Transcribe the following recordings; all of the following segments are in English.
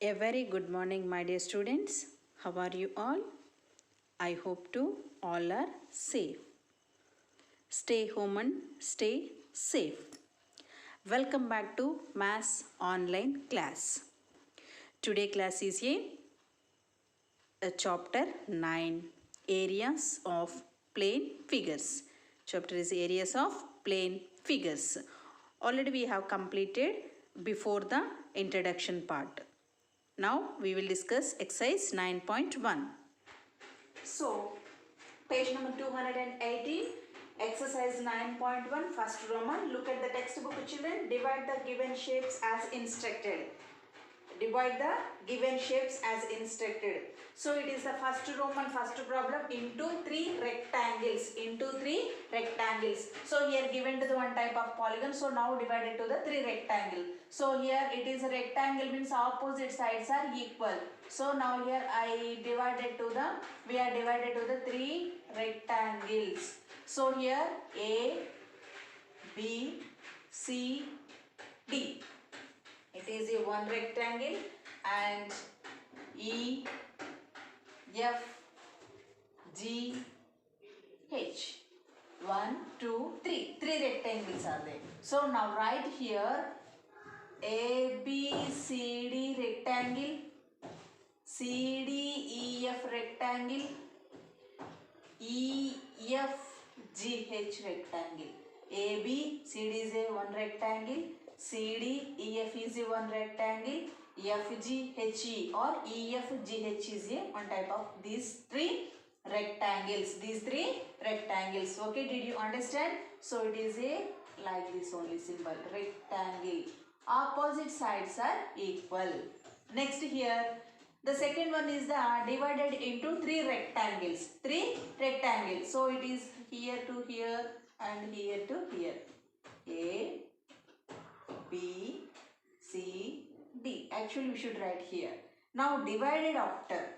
A very good morning, my dear students. How are you all? I hope to all are safe. Stay home and stay safe. Welcome back to Maths online class. Today class is a chapter 9, areas of plane figures. Chapter is areas of plane figures. Already we have completed before the introduction part. Now we will discuss exercise 9.1. So, page number 218, exercise 9.1, first Roman. Look at the textbook, children. Divide the given shapes as instructed. Divide the given shapes as instructed. So it is the first Roman, first problem into three rectangles. So here given to the one type of polygon. So now divided to the three rectangle. So here it is a rectangle means opposite sides are equal. So now here we are divided to the three rectangles. So here A, B, C, D. It is a one rectangle and E, F, G, H. 1, 2, 3. Three rectangles are there. So now write here A, B, C, D rectangle, C, D, E, F rectangle, E, F, G, H rectangle. A, B, C, D is a one rectangle. C, D, E, F is a one rectangle. F, G, H, E or E, F, G, H is a one type of these three rectangles. Okay, did you understand? So it is a like this only symbol, rectangle. Opposite sides are equal. Next here, the second one is the divided into three rectangles. So it is here to here and here to here. A, B, C, D. Actually we should write here. Now divided after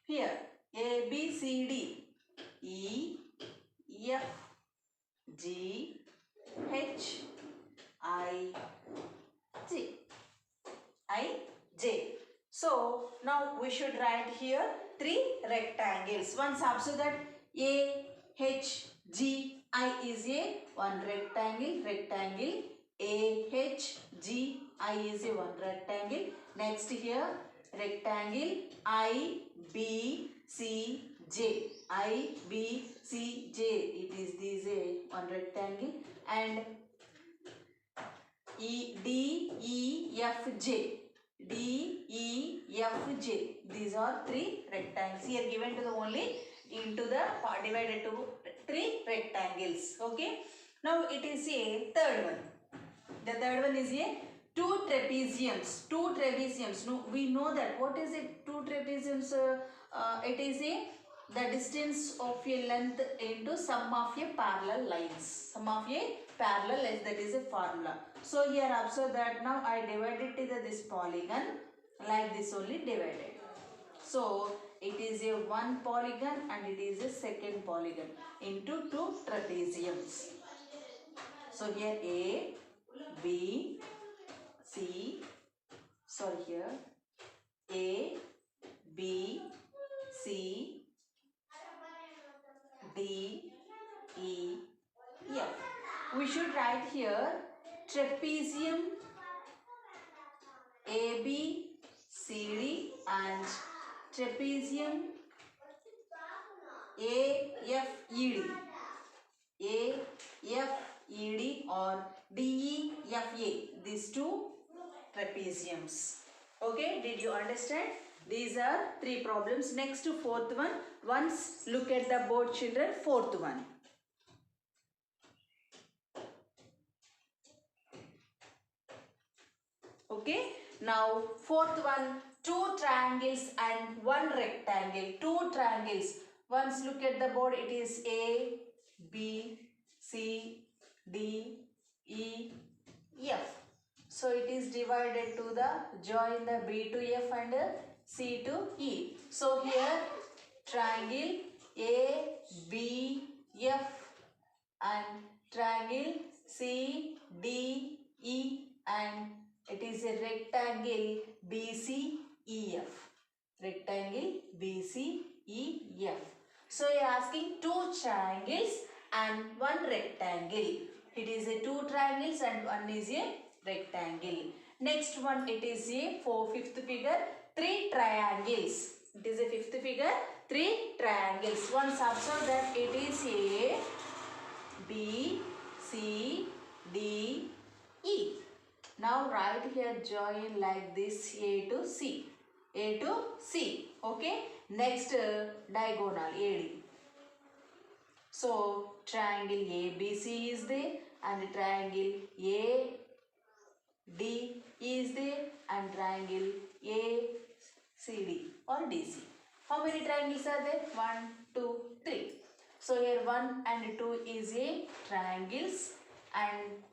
here. A, B, C, D. E, F, G, H, I, J. So now we should write here three rectangles. Once observe that A, H, G, I is a one rectangle. A, H, G, I is a one rectangle. Next here rectangle I, B, C, J. I, B, C, J. It is this a one rectangle and D, E, F, J. D, E, F, J. These are three rectangles. Here given to the only into the divided to three rectangles. Okay. Now it is a third one. The third one is a two trapeziums. No, we know that. What is it? Two trapeziums. It is the distance of a length into sum of a parallel lines. That is a formula. So here observe that now I divided to this polygon like this only divided. So it is a one polygon and it is a second polygon into two trapeziums. So here A, B, C, here A, B, C, D, E, F. We should write here trapezium AB, CD and trapezium AFED. AFED or DEFA. These two trapeziums. Okay, did you understand? These are three problems. Next to fourth one. Once look at the board, children. Fourth one. Okay. Now fourth one. Two triangles and one rectangle. Two triangles. Once look at the board. It is A, B, C, D, E, F. So it is divided to the join the B to F and C to E. So here triangle A, B, F and triangle C, D, E and rectangle BCEF. Rectangle BCEF. So you are asking two triangles and one rectangle. It is a two triangles and one is a rectangle. Next one, it is a fifth figure, three triangles. It is a fifth figure, three triangles. Once observe that it is A, B, C, D, E. Now write here join like this A to C. A to C. Okay. Next diagonal AD. So triangle ABC is there and triangle AD is there and triangle ACD or DC. How many triangles are there? 1, 2, 3. So here 1 and 2 is a triangles and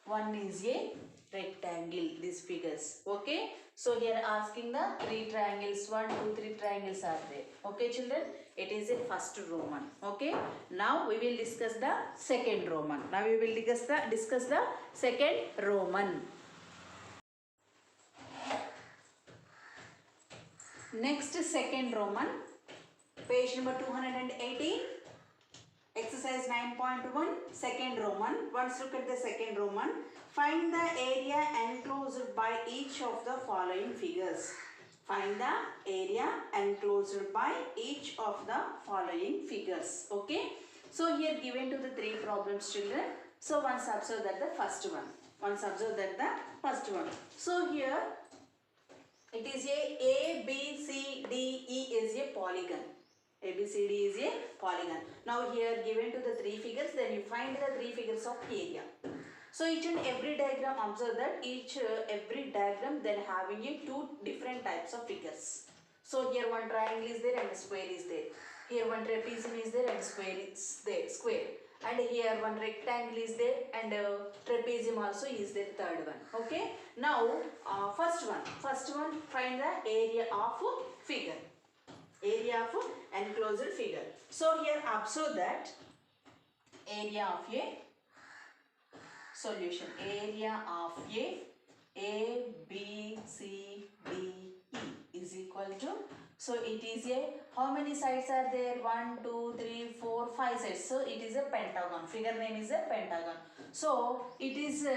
1 is a rectangle, these figures. Okay. So here asking the three triangles, 1, 2, 3 triangles are there. Okay children. It is a first Roman. Okay. Now we will discuss the second Roman. Now we will discuss the second Roman. Next second Roman. Page number 218. Exercise 9.1, second Roman. Once look at the second Roman. Find the area enclosed by each of the following figures. Find the area enclosed by each of the following figures. Okay. So here given to the three problems children. So once observe that the first one. So here it is a B, C, D, E is a polygon. ABCD is a polygon. Now here given to the three figures, then you find the three figures of area. So each and every diagram, observe that every diagram then having a two different types of figures. So here one triangle is there and a square is there. Here one trapezium is there and square is there, square. And here one rectangle is there and trapezium also is there, third one. Okay. Now first one find the area of figure. Area of enclosed figure. So here observe that area of a solution. Area of A, B, C, D, E is equal to. So it is a, how many sides are there? 1, 2, 3, 4, 5 sides. So it is a pentagon. Figure name is a pentagon. So it is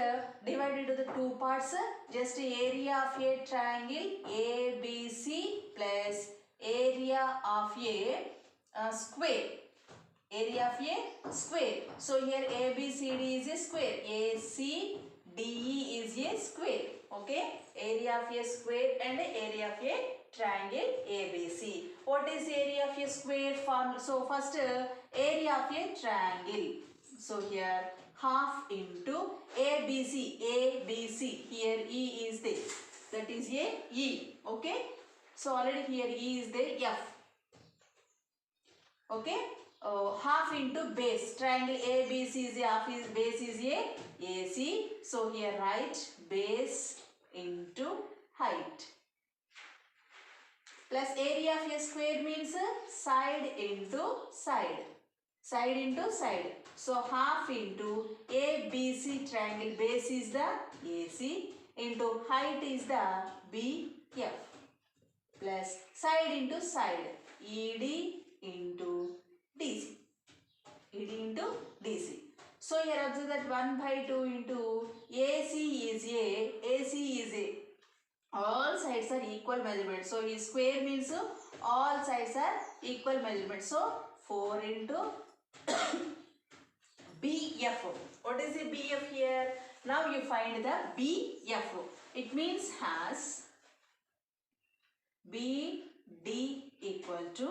divided into the two parts. Just area of a triangle ABC plus area of a square. Area of a square. So here ABCD is a square. ACDE is a square. Okay. Area of a square and area of a triangle ABC. What is area of a square form? So first area of a triangle. So here half into ABC. ABC. Here E is there. That is a E. Okay. So already here E is there, F. Okay. Half into base. Triangle ABC is a half, is base is a AC. So here write base into height. Plus area of a square means side into side. Side into side. So half into ABC triangle base is the AC into height is the BF. Plus side into side, ED into DC. ED into DC. So here observe that 1 by 2 into AC is A. All sides are equal measurement. So his square means all sides are equal measurement. So 4 into BF. What is the BF here? Now you find the BF. It means has BD equal to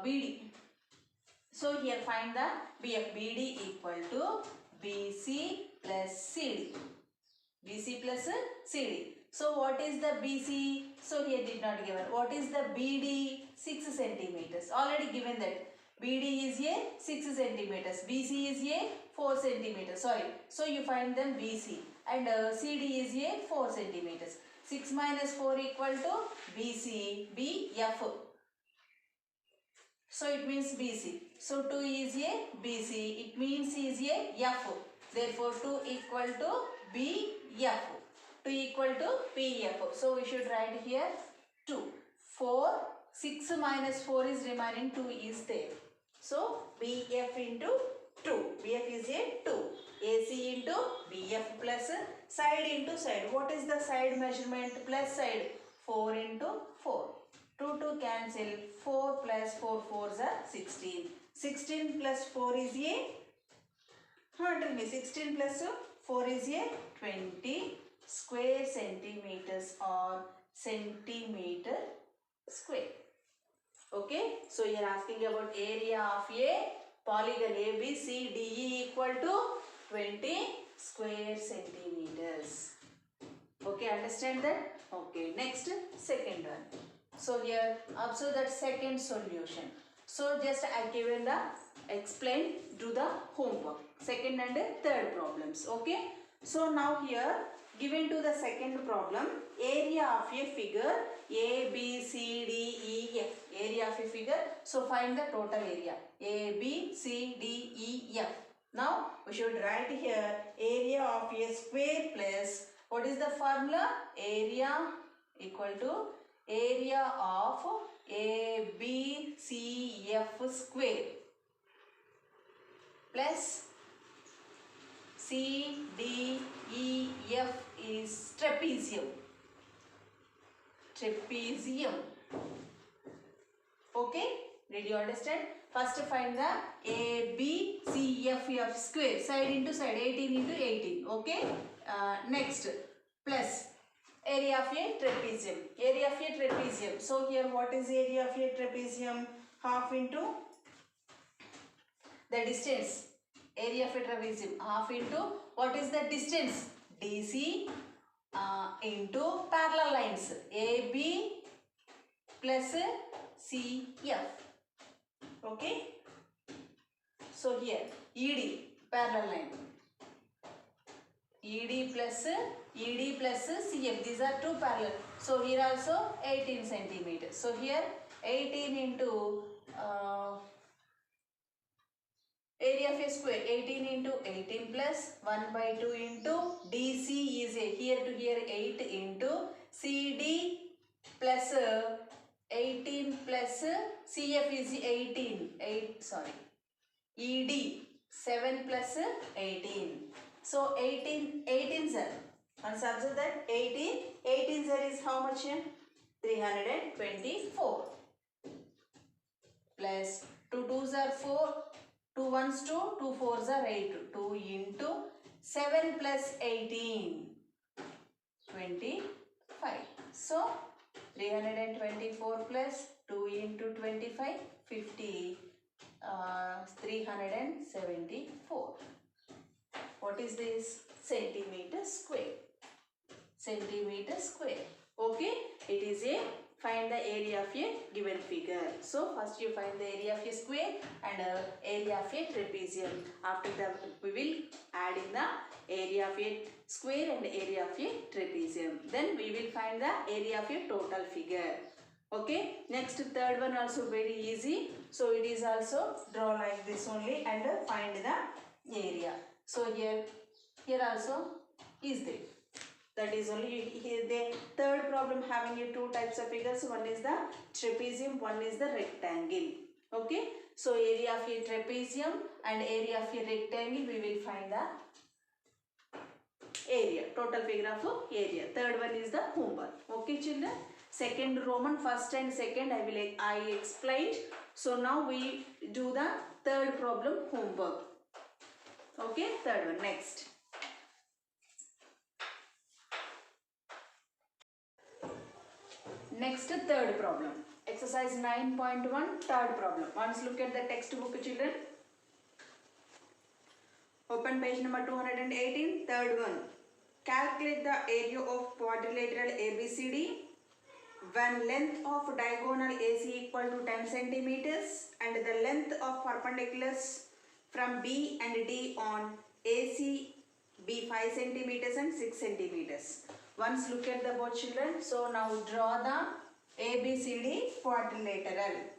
BD. So here find the BF. BD equal to BC plus CD. BC plus CD. So what is the BC? So here did not given. What is the BD? 6 centimeters. Already given that. BD is a 6 centimeters. BC is a 4 centimeters. Sorry. So you find them BC. And CD is a 4 centimeters. 6 minus 4 equal to BC, BF. So it means BC. So 2 is a BC. It means is a F. Therefore 2 equal to BF. 2 equal to PF. So we should write here 2. 4, 6 minus 4 is remaining, 2 is there. So BF into 2. BF is a 2. AC into BF plus side into side. What is the side measurement plus side? 4 into 4. 2 to cancel. 4 plus 4 4s are 16. 16 plus 4 is a, tell me, 16 plus 4 is a 20 square centimeters or centimeter square. Okay, so you are asking about area of a polygon ABCDE equal to 20 square centimeters. Okay, understand that? Okay, next, second one. So here observe that second solution. So just I given the explain, do the homework. Second and third problems. Okay. So now here given to the second problem, area of a figure A, B, C, D, E, F. Area of a figure. So find the total area. A, B, C, D, E, F. Now we should write here area of a square plus, what is the formula? Area equal to area of ABCF square plus CDEF is trapezium. Trapezium. Okay? Did you understand? First find the ABCF square. Side into side. 18 into 18. Okay? Next. Plus area of a trapezium. Area of a trapezium. So here what is area of a trapezium? Half into the distance. Area of a trapezium. Half into what is the distance? DC into parallel lines. AB plus CF. Okay. So here ED parallel line. ED plus CF. These are two parallel. So here also 18 centimeters. So here 18 into area of a square. 18 into 18 plus 1 by 2 into DC is a here to here 8 into CD plus 18 plus CF is 18. ED 7 plus 18. So 18 sir. And observe that 18 sir is how much? 324 plus 2 2s are 4, 2 1s 2, 2 4s are 8. 2 into 7 plus 18, 25. So 324 plus 2 into 25, 50. 374. What is this? Centimeter square. Centimeter square. Okay. It is a find the area of a given figure. So first you find the area of a square and area of a trapezium. After that we will add in the area of a square and area of a trapezium. Then we will find the area of a total figure. Okay, next third one also very easy. So it is also draw like this only and find the area. So here also is there. That is only here the third problem having two types of figures. One is the trapezium, one is the rectangle. Okay, so area of a trapezium and area of a rectangle we will find the area, total figure of area. Third one is the homework. Okay children. Second Roman, first and second I explained. So now we do the third problem homework. Okay, third one next. Next third problem. Exercise 9.1 third problem. Once look at the textbook children. Open page number 218, third one. Calculate the area of quadrilateral ABCD when length of diagonal AC equal to 10 centimeters and the length of perpendiculars from B and D on AC be 5 centimeters and 6 centimeters. Once look at the both children. So now draw the ABCD quadrilateral.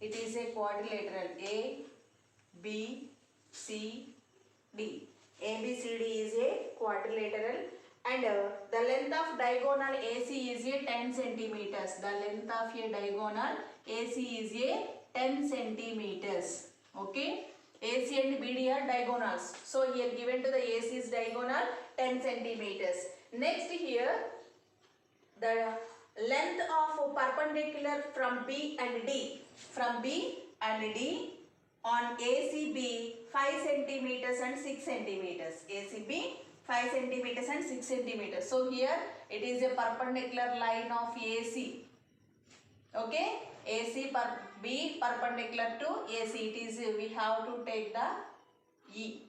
It is a quadrilateral. A, B, C, D. A, B, C, D is a quadrilateral, and the length of diagonal AC is a 10 centimeters. The length of a diagonal AC is a 10 centimeters. Okay. AC and BD are diagonals. So here given to the AC is diagonal 10 centimeters. Next here, the length of perpendicular from B and D. From B and D on ACB 5 centimeters and 6 centimeters. ACB 5 centimeters and 6 centimeters. So here it is a perpendicular line of AC. Okay, AC per B perpendicular to AC. It is we have to take the E.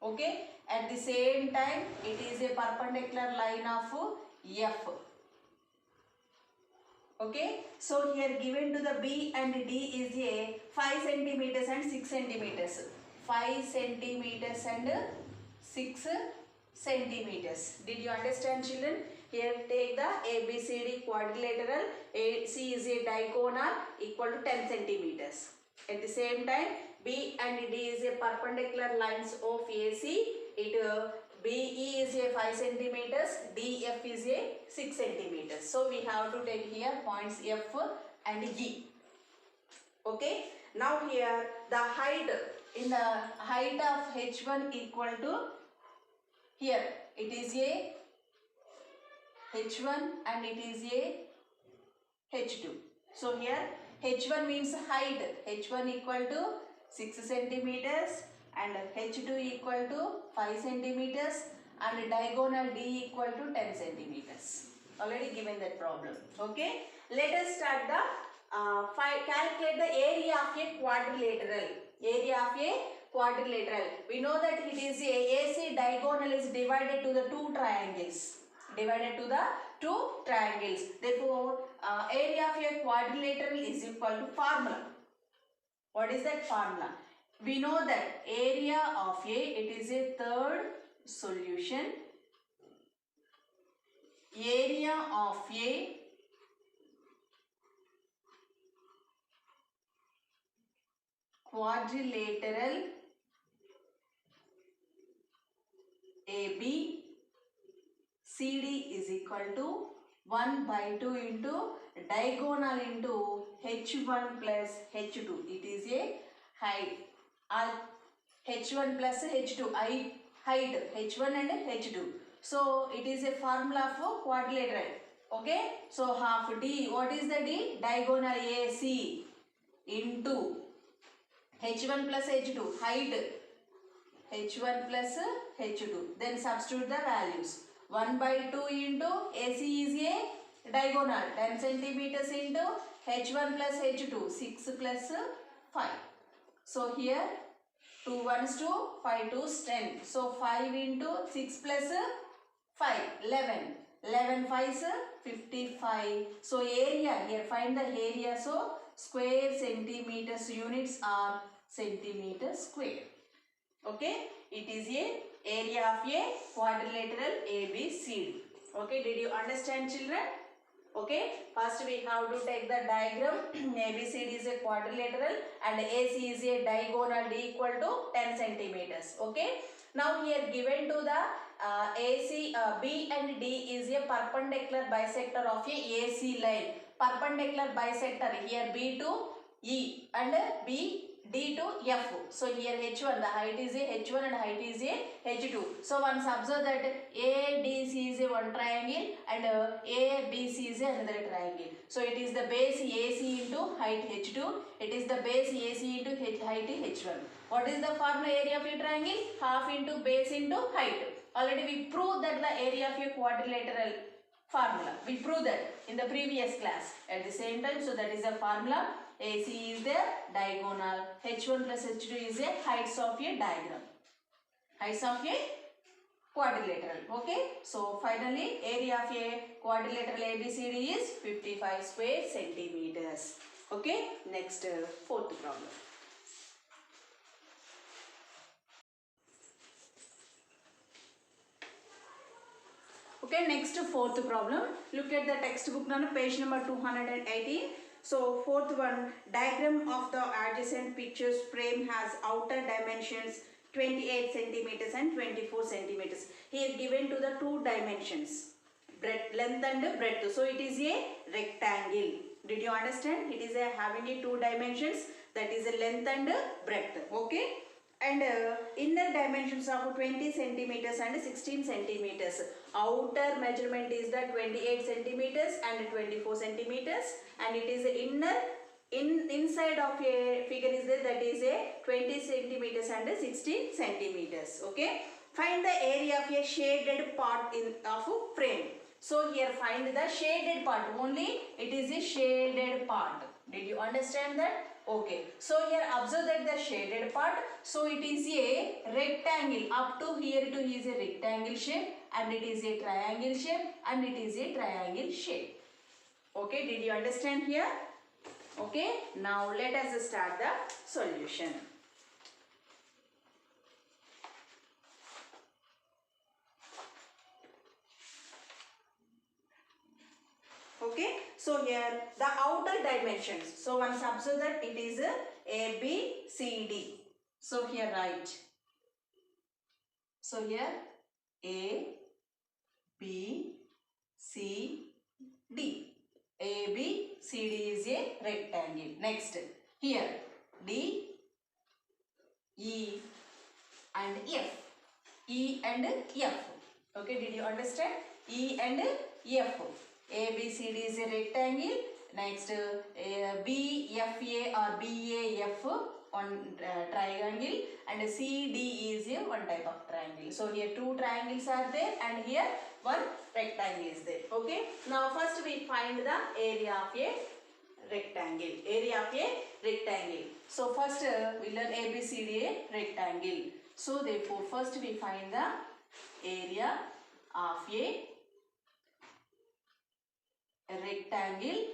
Okay, at the same time it is a perpendicular line of F. Okay, so here given to the B and D is a 5 centimeters and 6 centimeters. 5 centimeters and 6 centimeters. Did you understand, children? Here take the ABCD quadrilateral. AC is a diagonal equal to 10 centimeters. At the same time, B and D is a perpendicular lines of AC. BE is a 5 centimeters, DF is a 6 centimeters. So we have to take here points F and E. Okay. Now here the height, in the height of H1 equal to, here it is a H1 and it is a H2. So here H1 means height. H1 equal to 6 centimeters and H2 equal to 5 centimeters and diagonal D equal to 10 centimeters. Already given that problem. Okay. Let us start the calculate the area of a quadrilateral. Area of a quadrilateral. We know that it is a AC diagonal is divided to the two triangles. Divided to the two triangles. Therefore, area of a quadrilateral is equal to formula. What is that formula? We know that area of A, it is a third solution. Area of A quadrilateral AB CD is equal to 1 by 2 into diagonal into H1 plus H2. It is a height. H1 plus H2, height H1 and H2. So it is a formula for quadrilateral. Okay. So half D. What is the D? Diagonal AC into H1 plus H2, height H1 plus H2. Then substitute the values. 1 by 2 into AC is a diagonal 10 centimeters into H1 plus H2 6 plus 5. So here 2 ones 2, 5 2s 10. So 5 into 6 plus 5, 11. 11 5s 55. So area, here find the area. So square centimeters, units are centimeters square. Okay, it is a area of a quadrilateral ABCD. Okay, did you understand, children? Okay, first we have to take the diagram. ABCD is a quadrilateral and AC is a diagonal D equal to 10 centimeters. Okay, now here given to the B and D is a perpendicular bisector of a AC line. Perpendicular bisector, here B to E and D to F. So here H1, the height is a H1 and height is a H2. So once observe that ADC is a one triangle and ABC is another triangle. So it is the base AC into height H2. It is the base AC into height H1. What is the formula area of a triangle? Half into base into height. Already we proved that the area of a quadrilateral formula. We proved that in the previous class. At the same time, so that is the formula. AC is the diagonal. H1 plus H2 is the heights of a diagram. Heights of a quadrilateral. Okay. So finally, area of a quadrilateral ABCD is 55 square centimeters. Okay. Next, fourth problem. Okay, next fourth problem. Look at the textbook on page number 218. So fourth one, diagram of the adjacent pictures frame has outer dimensions 28 centimeters and 24 centimeters. Here given to the two dimensions, breadth, length and breadth. So it is a rectangle. Did you understand? It is a having a two dimensions, that is a length and breadth. Okay. And inner dimensions of 20 centimeters and 16 centimeters. Outer measurement is the 28 centimeters and 24 centimeters, and it is inner inside of a figure is there, that is a 20 centimeters and 16 centimeters. Okay. Find the area of a shaded part in of a frame. So here find the shaded part, only it is a shaded part. Did you understand that? Okay. So here observe that the shaded part, so it is a rectangle, up to here to is a rectangle shape, and it is a triangle shape, and it is a triangle shape. Okay, did you understand here? Okay, now let us start the solution. Okay, so here the outer dimensions. So once observe that it is A, B, C, D. So here write. So here A, B, C, D. A, B, C, D is a rectangle. Next, here D, E and F. E and F. Okay, did you understand? E and F. A, B, C, D is a rectangle. Next, B, F, A or B, A, F on triangle, and C, D is a one type of triangle. So here two triangles are there, and here one rectangle is there. Okay. Now first we find the area of a rectangle. Area of a rectangle. So first we learn A, B, C, D a rectangle. So therefore first we find the area of a rectangle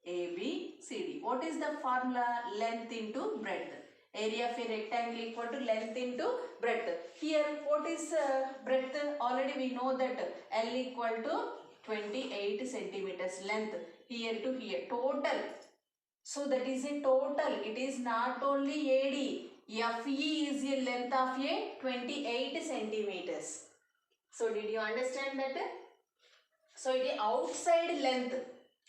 A, B, C, D. What is the formula? Length into breadth. Area of a rectangle equal to length into breadth. Here what is breadth? Already we know that L equal to 28 centimeters length. Here to here total. So that is a total. It is not only AD. FE is a length of a 28 centimeters. So did you understand that? So it is outside length.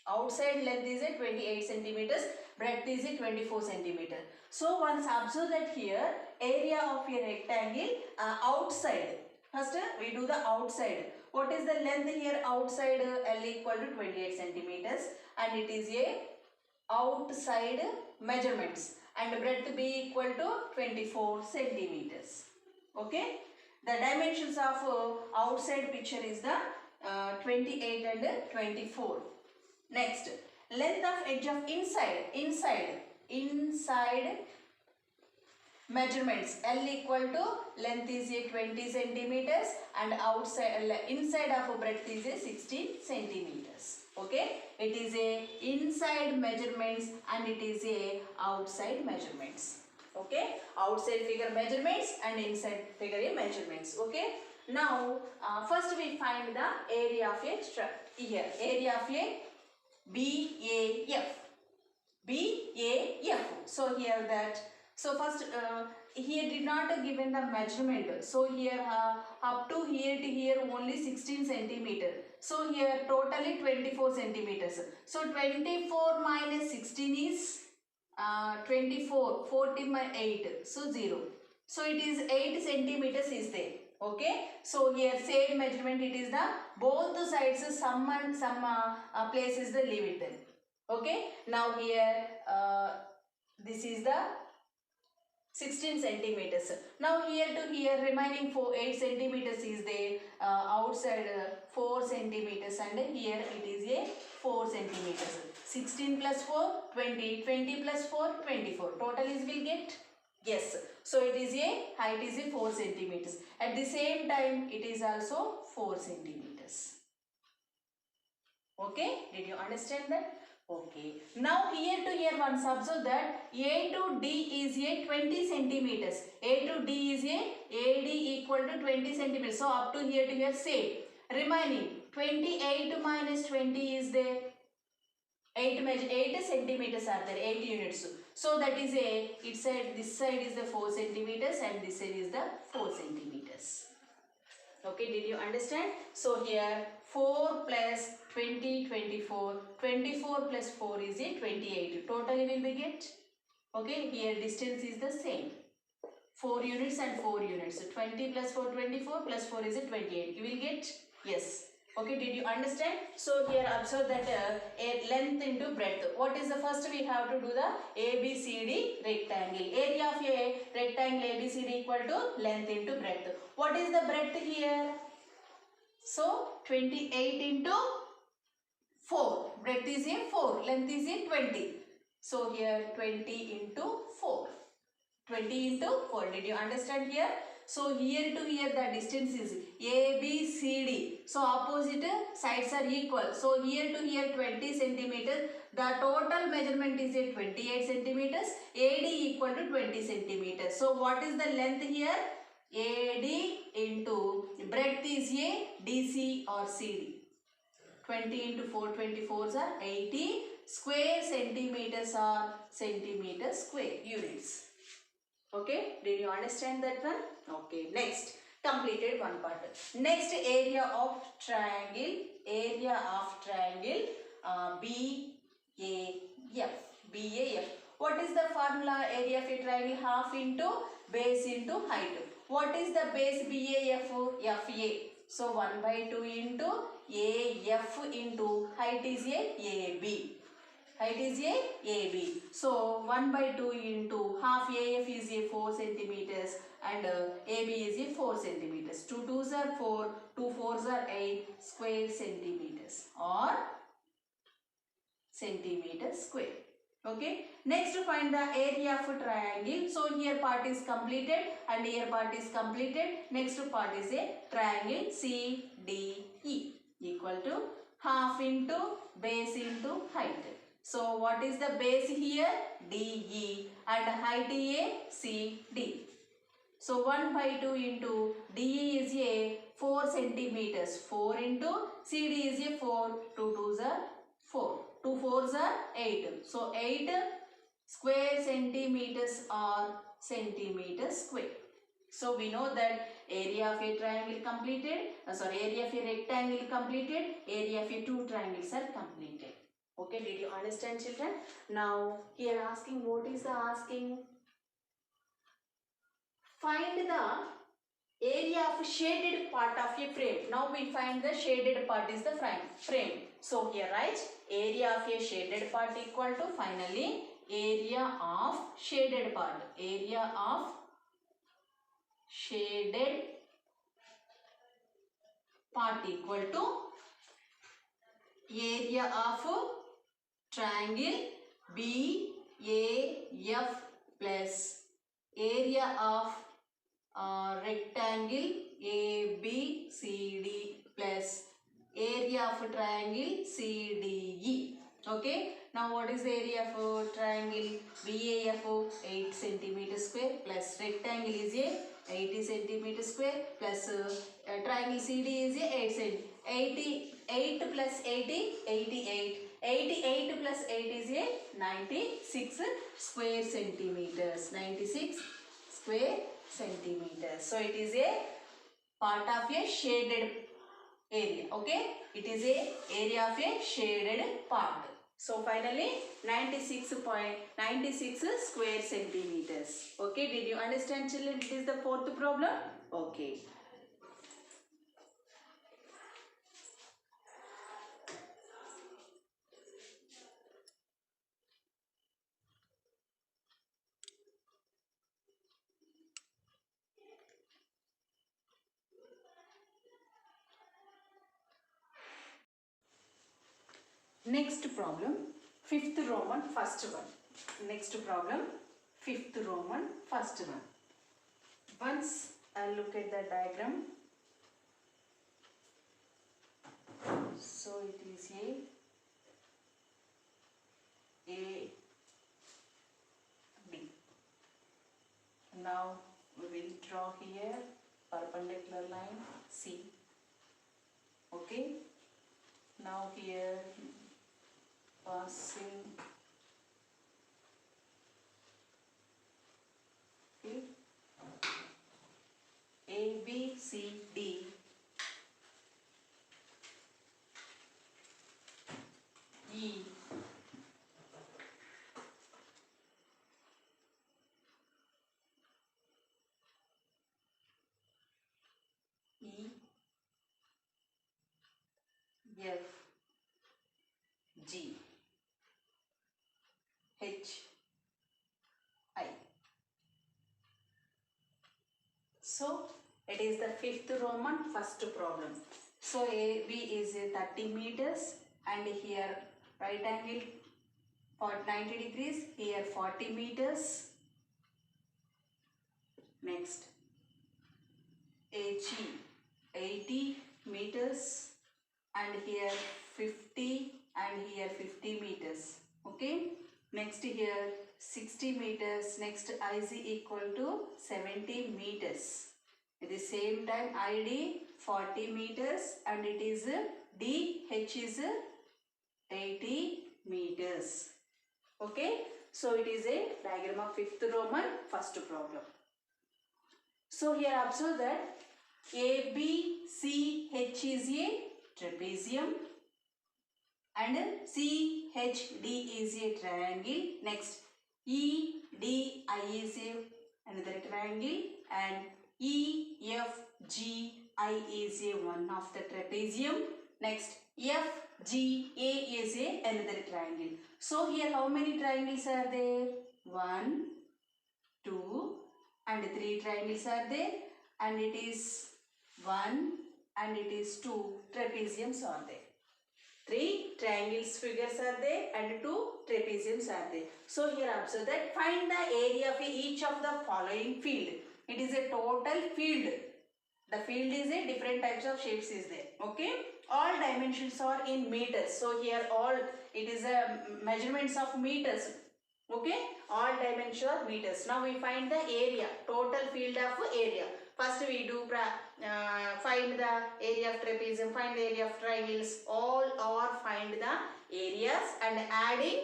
Outside length is a 28 centimeters. Breadth is a 24 centimeter. So once observe that here area of a rectangle outside. First we do the outside. What is the length here outside? L equal to 28 centimeters, and it is a outside measurements, and breadth B equal to 24 centimeters. Okay. The dimensions of outside picture is the 28 and 24. Next, length of edge of inside measurements. L equal to length is a 20 centimeters, and outside inside of breadth is a 16 centimeters. Okay, it is a inside measurements and it is a outside measurements. Okay, outside figure measurements and inside figure measurements. Okay, now first we find the area of a here area of a BAF. BAF. So here that. So first here did not given the measurement. So here up to here to here only 16 centimeter. So here totally 24 centimeters. So 24 minus 16 is 24. 40 minus 8. So 0. So it is 8 centimeters is there. Okay. So here same measurement, it is the both the sides some and some places the leave it then. Okay. Now here this is the 16 centimeters. Now here to here remaining 8 centimeters is there, outside 4 centimeters, and here it is a 4 centimeters. 16 plus 4 20, 20 plus 4 24. Total is will get? Yes. So it is a height is a 4 centimeters. At the same time it is also 4 centimeters. Okay. Did you understand that? Okay. Now here to here once observe that A to D is a 20 centimeters. A to D is a AD equal to 20 centimeters. So up to here to here same. Remaining 28 minus 20 is there. 8 centimeters are there, 8 units. So that is this side is the 4 centimeters and this side is the 4 centimeters. Okay, did you understand? So here 4 plus 20, 24. 24 plus 4 is 28. Totally will be get. Okay, here distance is the same. 4 units and 4 units. So 20 plus 4, 24 plus 4 is 28. You will get? Yes. Okay, did you understand? So here observe that a length into breadth. What is the first we have to do the ABCD rectangle. Area of a rectangle ABCD equal to length into breadth. What is the breadth here? So 28 into 4. Breadth is a 4. Length is a 20. So here 20 into 4. 20 into 4. Did you understand here? So here to here the distance is ABCD. So opposite sides are equal. So here to here 20 centimeters. The total measurement is 28 centimeters. AD equal to 20 centimeters. So what is the length here? AD into breadth is a DC or CD. 20 into 4, 24s are 80. Square centimeters are centimeter square units. Okay, did you understand that one? Okay, next, completed one part. Next, area of triangle BAF. What is the formula? Area of a triangle half into base into height. What is the base BAF? FA. So 1 by 2 into AF into height is AB. Height is AB. So 1 by 2 into half AF is 4 centimeters and AB is 4 centimeters. 2 2s are 4, 2 4s are 8 square centimeters or centimeter square. Okay. Next to find the area of a triangle. So here part is completed and here part is completed. Next part is a triangle CDE equal to half into base into height. So what is the base here? DE and height CD. So 1 by 2 into DE is a 4 centimeters. 4 into CD is a 4. 2 2s are 4. 2 4s are 8. So 8 square centimeters are centimeter square. So we know that area of a triangle completed. Area of a rectangle completed. Area of a two triangles are completed. Okay, did you understand, children? Now here asking, what is the asking? Find the area of shaded part of a frame. Now we find the shaded part is the frame. So here write area of a shaded part equal to finally area of shaded part. Area of shaded part equal to area of triangle BAF plus area of rectangle ABCD plus area of triangle CDE. Okay. Now what is the area of triangle BAF? 8 centimeter square plus rectangle is 80 centimeter square plus triangle CD is 8 cm. 88 plus 80, 88. 88 plus 8 is 96 square centimeters. 96 square centimeters. So it is a part of a shaded area. Okay, it is a area of a shaded part. So finally 96.96 square centimeters. Okay, did you understand, children? It is the fourth problem. Okay. Next problem, fifth Roman first one. Next problem, fifth Roman first one. Once I look at the diagram, so it is A, B. Now we will draw here perpendicular line C. Okay. Now here pass crossing A, B, C, D, E, E, F, G, H, I. So it is the fifth Roman first problem. So AB is 30 meters and here right angle for 90 degrees, here 40 meters. Next AG 80 meters and here 50 and here 50 meters. Okay. Next here 60 meters. Next IC equal to 70 meters. At the same time ID 40 meters and it is DH is 80 meters. Okay. So it is a diagram of fifth Roman first problem. So here observe that ABCH is a trapezium and CHD is a triangle. Next EDI is another triangle and EFGI is a one of the trapezium. Next FGA is a another triangle. So here how many triangles are there? 1, 2 and 3 triangles are there and it is 1 and it is 2 trapeziums are there. 3 triangles figures are there and 2 trapeziums are there. So here observe that find the area of each of the following field. It is a total field. The field is a different types of shapes is there. Okay. All dimensions are in meters. So here all it is a measurements of meters. Okay. All dimensions are meters. Now we find the area. Total field of area. First we do find the area of trapezium, find the area of triangles, all or find the areas and adding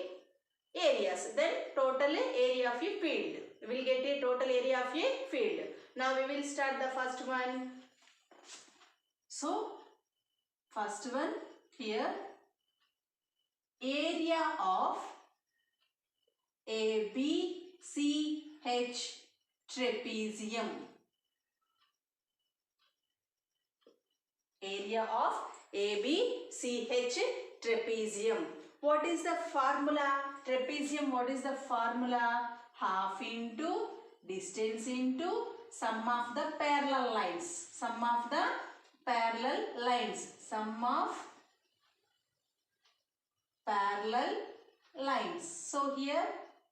areas. Then total area of a field. We will get a total area of a field. Now we will start the first one. So first one here, area of ABCH trapezium. Area of ABCH trapezium. What is the formula? Trapezium, what is the formula? Half into distance into sum of the parallel lines. Sum of the parallel lines. Sum of parallel lines. So here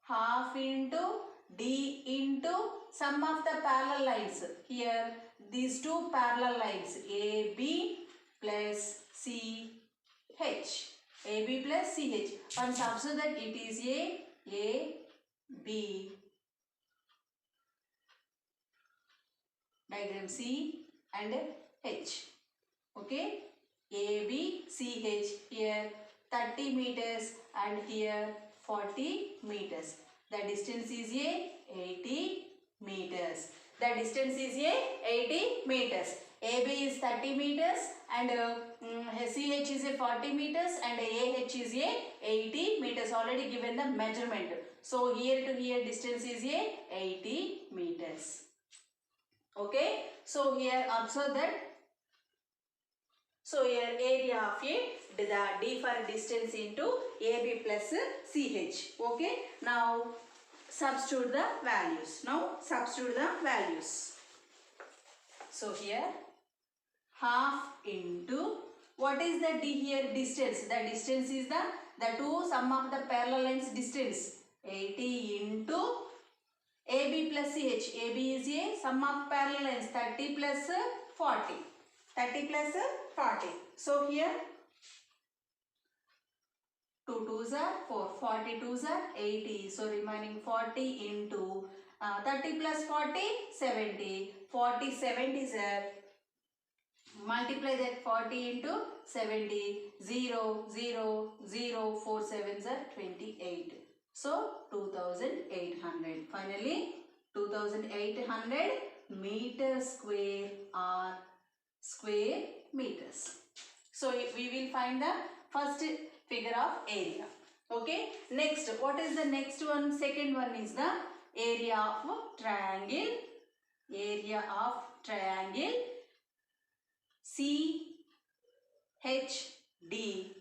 half into D into sum of the parallel lines. Here these two parallel lines AB plus CH. AB plus CH. Once observe that it is A, B. Diagram C and H. Okay. AB, CH. Here 30 meters and here 40 meters. The distance is 80 meters. The distance is 80 meters. AB is 30 meters and CH is 40 meters and AH is 80 meters. Already given the measurement. So here to here distance is 80 meters. Okay. So here observe that. So here area of the D for distance into AB plus CH. Okay. Now substitute the values. So here half into what is the D here? Distance. The distance is the two sum of the parallel lines distance. 80 into AB plus CH. AB is a sum of parallel lines 30 plus 40. 30 plus 40. So here 2 2s are 4, 40 2s are 80. So remaining 40 into 30 plus 40, 70. 40 70s are Multiply that 40 into 70, 0, 0, 0, 4 sevens are 28. So 2800. Finally 2800 meters square or square meters. So we will find the first figure of area. Okay. Next, what is the next one? Second one is the area of triangle. Area of triangle CHD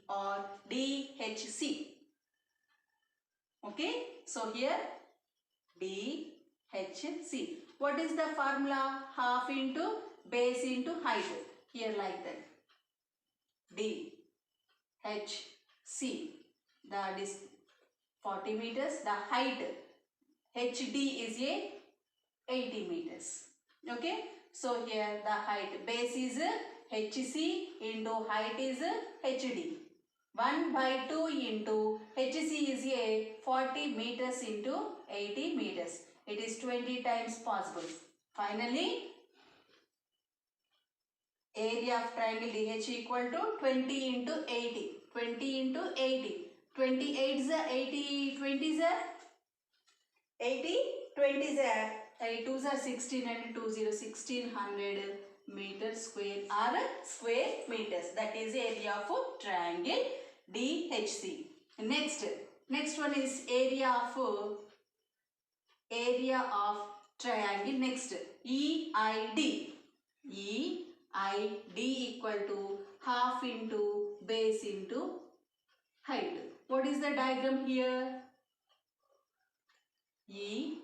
or DHC. Okay. So here DHC. What is the formula? Half into base into height. Here like that. DHC. That is 40 meters. The height HD is a 80 meters. Okay. So here the height base is HC into height is HD. 1 by 2 into HC is a 40 meters into 80 meters. It is 20 times possible. Finally, area of triangle DH equal to 20 into 80. 20 into 80. 28 is 80. 20 is 80. 20 is 8 2s are 16 and 2 0 1600 meters square or square meters. That is area of triangle DHC. Next one is area of triangle. Next, EID. EID equal to half into base into height. What is the diagram here? EID.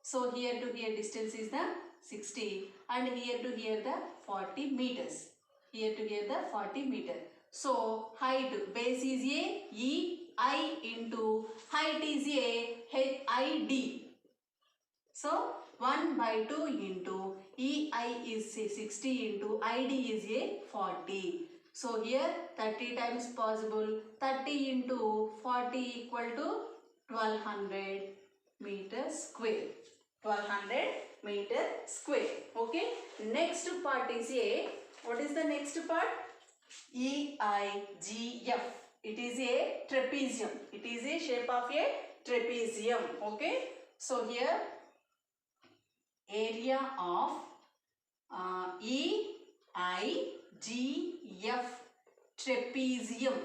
So here to here distance is the 60 and here to here the 40 meters. Here to here the 40 meter. So height base is a EI into height is a HID. So 1 by 2 into EI is 60 into ID is a 40. So here 30 times possible. 30 into 40 equal to 1200 meter square. 1200 meter square. Okay. Next part is a, what is the next part? EIGF. It is a trapezium. It is a shape of a trapezium. Okay. So here area of EIGF trapezium.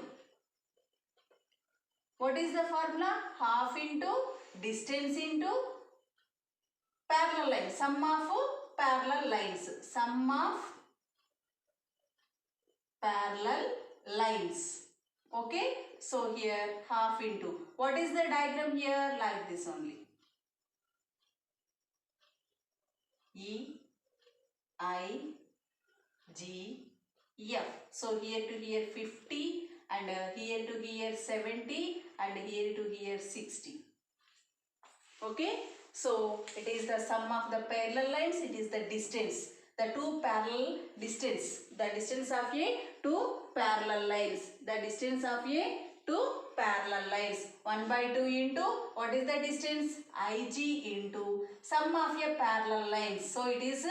What is the formula? Half into distance into parallel lines. Sum of parallel lines. Sum of parallel lines. Okay. So here half into. What is the diagram here? Like this only. EIGF. So here to here 50 and here to here 70 and here to here 60. Okay. So it is the sum of the parallel lines. It is the distance. The two parallel distance. The distance of a two parallel lines. The distance of a two parallel lines. 1 by 2 into what is the distance? IG into sum of a parallel lines. So it is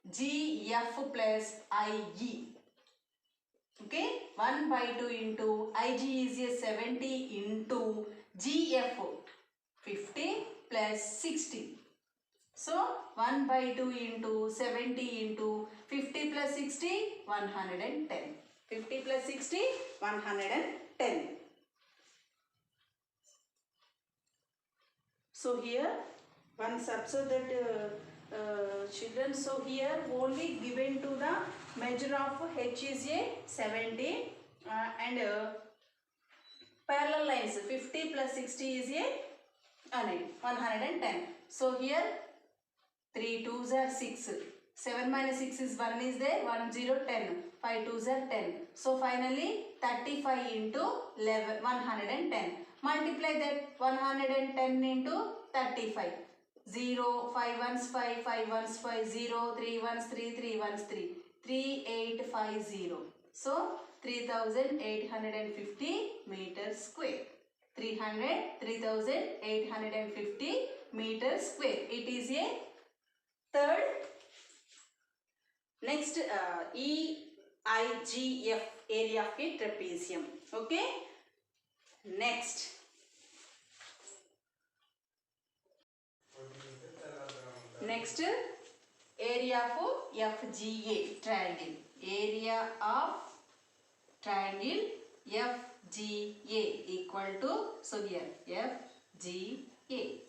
GF plus IE. Okay. 1 by 2 into IG is a 70 into GF 50 plus 60. So 1 by 2 into 70 into 50 plus 60, 110. 50 plus 60, 110. So here once observe that children, so here only given to the measure of H is a 70 and parallel lines 50 plus 60 is a 110. So here 3 2s are 6. 7 minus 6 is 1 is there. 1 0 10. 5 2s are 10. So finally 35 into 11 110. Multiply that 110 into 35. 0 5 ones 5 5 ones 5 0 3 ones 3 3 ones 3 3850. So 3850 meters square. 3850 meters square. It is a third Next, EIGF, area of a trapezium. Okay. Next, area of FGA triangle. Area of triangle FGA equal to, so here FGA.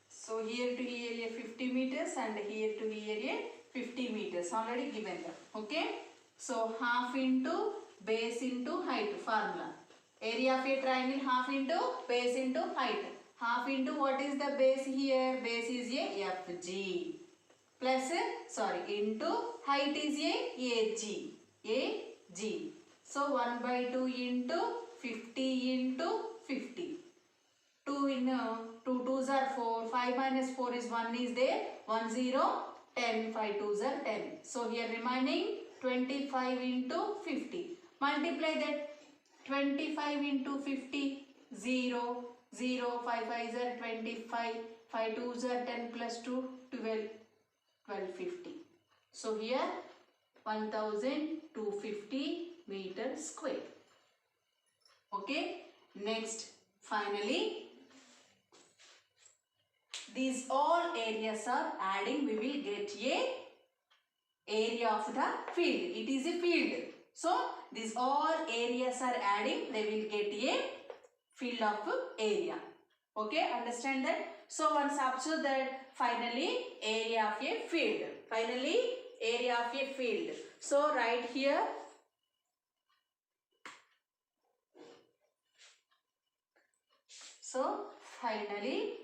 So here to here a 50 meters and here to here a 50 meters already given them. Okay. So half into base into height formula. Area of a triangle half into base into height. Half into what is the base here? Base is a FG. Plus into height is a AG. So 1 by 2 into 50 into 50. 2 in 2 2s are 4. 5 minus 4 is 1 is there. 1 0 10. 5 2s are 10. So here remaining 25 into 50. Multiply that 25 into 50. 0 0 5 5s are 25. 5 2s are 10 plus 2 12. 1250. So here 1250 meters square. Okay. Next, finally, these all areas are adding, we will get a area of the field. It is a field. So these all areas are adding, they will get a field of area. Okay, understand that? So once observe that finally area of a field. Finally area of a field. So right here, so finally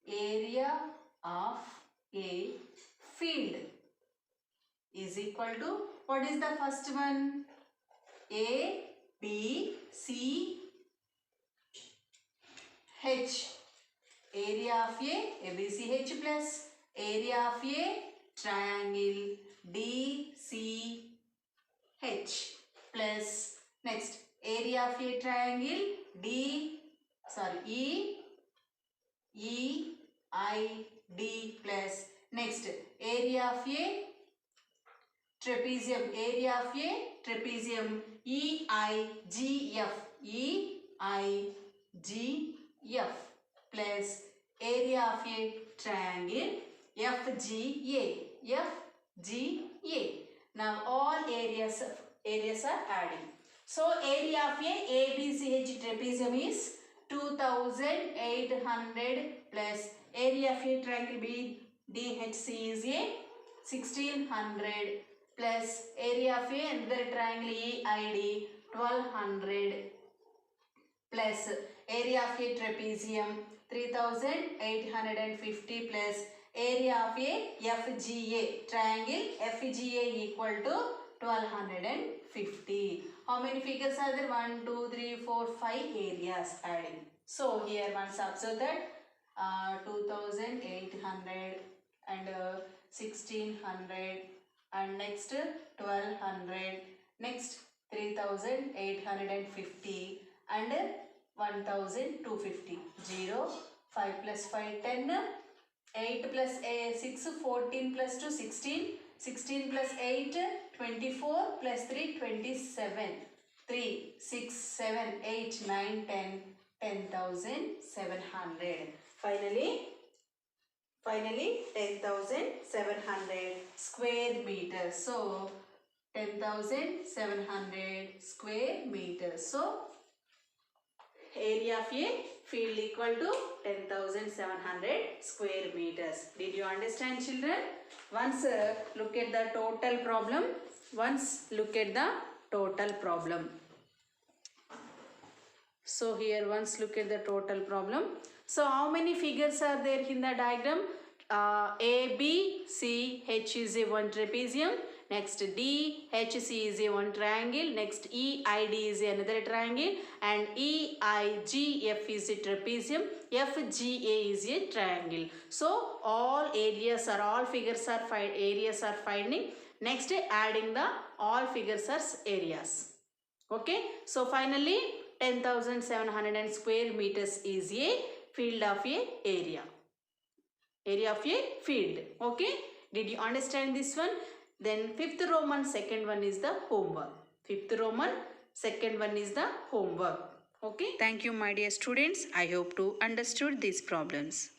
area of a field is equal to, what is the first one? A, B, C, H. Area of a ABCH plus area of a triangle DCH plus next area of a triangle EID plus next area of a trapezium, EIGF plus area of a triangle FGA. Now all areas are adding. So area of a ABCH trapezium is 2800 plus area of a triangle BDHC is a 1600 plus area of another triangle EID 1200 plus area of a trapezium 3850 plus area of a FGA triangle FGA equal to 1250. How many figures are there? 1, 2, 3, 4, 5 areas adding. So here once observe that 2800 and 1600 and next 1200, next 3850 and 1250. 0, 5 plus 5 10, 8 plus 6 14 plus 2 16, 16 plus 8 24 plus 3 27, 3 6 7 8 9 10, 10,700. Finally 10,700 square meters. So 10,700 square meters. So area of a field equal to 10,700 square meters. Did you understand, children? Once look at the total problem. So here once look at the total problem. So how many figures are there in the diagram? A, B, C, H is a one trapezium. Next D, H, C is a one triangle. Next E, I, D is another triangle. And E, I, G, F is a trapezium. F, G, A is a triangle. So all figures are areas are finding. Next adding the all figures are areas. Okay. So finally 10,700 square meters is a field of a area. area of a field. Okay, did you understand this one? Then fifth Roman second one is the homework. Fifth Roman second one is the homework. Okay, thank you my dear students. I hope to understood these problems.